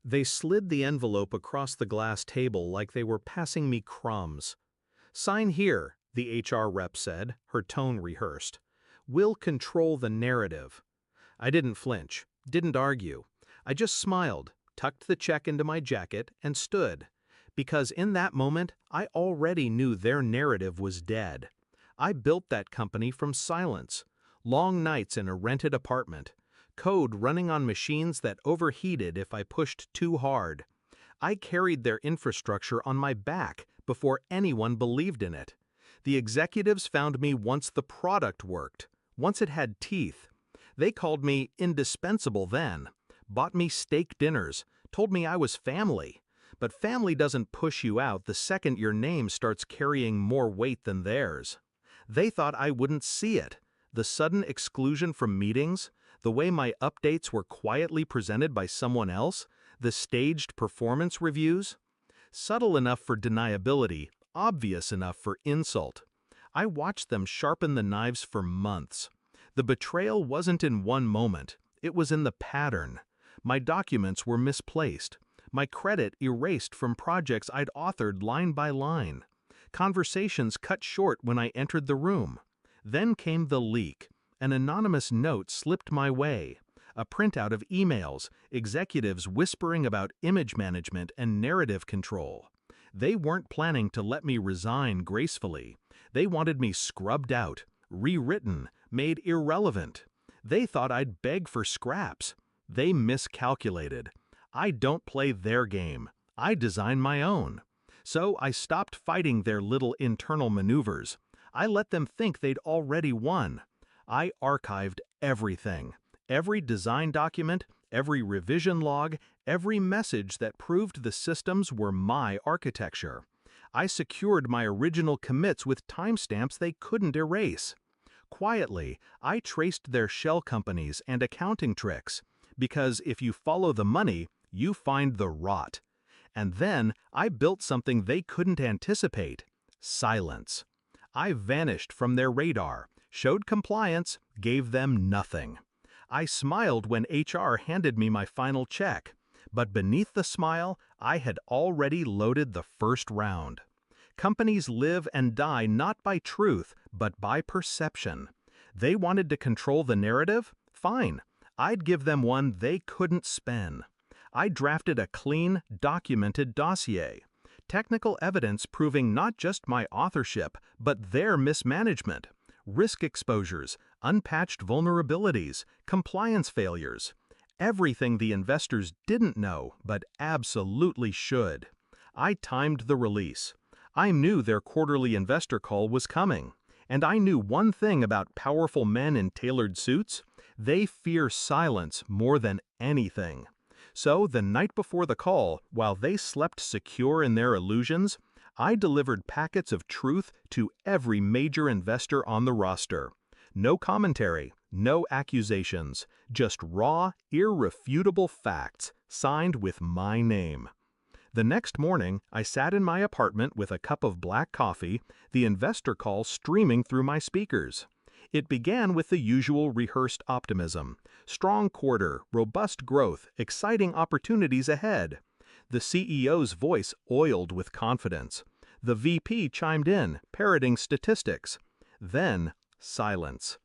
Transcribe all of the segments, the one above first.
They slid the envelope across the glass table like they were passing me crumbs. "Sign here," the HR rep said, her tone rehearsed. "We'll control the narrative." I didn't flinch, didn't argue. I just smiled, tucked the check into my jacket, and stood. Because in that moment, I already knew their narrative was dead. I built that company from silence. Long nights in a rented apartment. Code running on machines that overheated if I pushed too hard. I carried their infrastructure on my back before anyone believed in it. The executives found me once the product worked, once it had teeth. They called me indispensable then, bought me steak dinners, told me I was family. But family doesn't push you out the second your name starts carrying more weight than theirs. They thought I wouldn't see it. The sudden exclusion from meetings, the way my updates were quietly presented by someone else, the staged performance reviews. Subtle enough for deniability, obvious enough for insult. I watched them sharpen the knives for months. The betrayal wasn't in one moment, it was in the pattern. My documents were misplaced. My credit erased from projects I'd authored line by line. Conversations cut short when I entered the room. Then came the leak. An anonymous note slipped my way. A printout of emails, executives whispering about image management and narrative control. They weren't planning to let me resign gracefully. They wanted me scrubbed out, rewritten, made irrelevant. They thought I'd beg for scraps. They miscalculated. I don't play their game. I design my own. So I stopped fighting their little internal maneuvers. I let them think they'd already won. I archived everything. Every design document, every revision log, every message that proved the systems were my architecture. I secured my original commits with timestamps they couldn't erase. Quietly, I traced their shell companies and accounting tricks, because if you follow the money, you find the rot. And then I built something they couldn't anticipate: silence. I vanished from their radar, showed compliance, gave them nothing. I smiled when HR handed me my final check, but beneath the smile, I had already loaded the first round. Companies live and die not by truth, but by perception. They wanted to control the narrative? Fine. I'd give them one they couldn't spin. I drafted a clean, documented dossier. Technical evidence proving not just my authorship, but their mismanagement. Risk exposures, unpatched vulnerabilities, compliance failures. Everything the investors didn't know, but absolutely should. I timed the release. I knew their quarterly investor call was coming. And I knew one thing about powerful men in tailored suits: they fear silence more than anything. So the night before the call, while they slept secure in their illusions, I delivered packets of truth to every major investor on the roster. No commentary, no accusations, just raw, irrefutable facts, signed with my name. The next morning, I sat in my apartment with a cup of black coffee, the investor call streaming through my speakers. It began with the usual rehearsed optimism: strong quarter, robust growth, exciting opportunities ahead. The CEO's voice oiled with confidence. The VP chimed in, parroting statistics. Then, silence.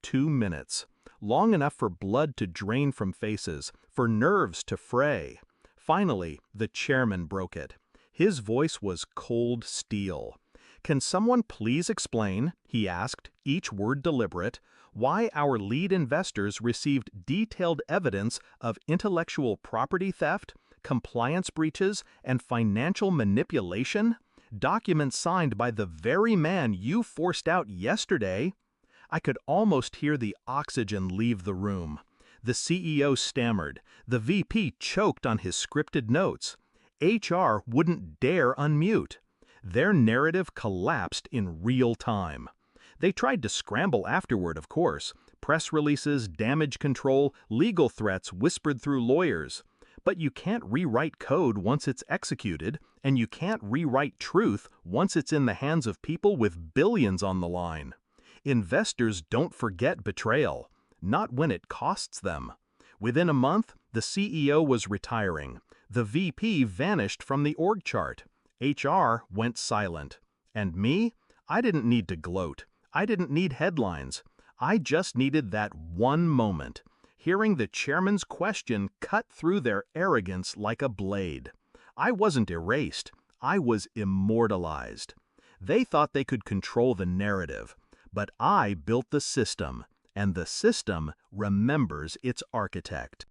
2 minutes. Long enough for blood to drain from faces, for nerves to fray. Finally, the chairman broke it. His voice was cold steel. "Can someone please explain," he asked, each word deliberate, "why our lead investors received detailed evidence of intellectual property theft, compliance breaches, and financial manipulation? Documents signed by the very man you forced out yesterday?" I could almost hear the oxygen leave the room. The CEO stammered. The VP choked on his scripted notes. HR wouldn't dare unmute. Their narrative collapsed in real time. They tried to scramble afterward, of course. Press releases, damage control, legal threats whispered through lawyers. But you can't rewrite code once it's executed, and you can't rewrite truth once it's in the hands of people with billions on the line. Investors don't forget betrayal, not when it costs them. Within a month, the CEO was retiring. The VP vanished from the org chart. HR went silent. And me? I didn't need to gloat. I didn't need headlines. I just needed that one moment, hearing the chairman's question cut through their arrogance like a blade. I wasn't erased. I was immortalized. They thought they could control the narrative, but I built the system, and the system remembers its architect.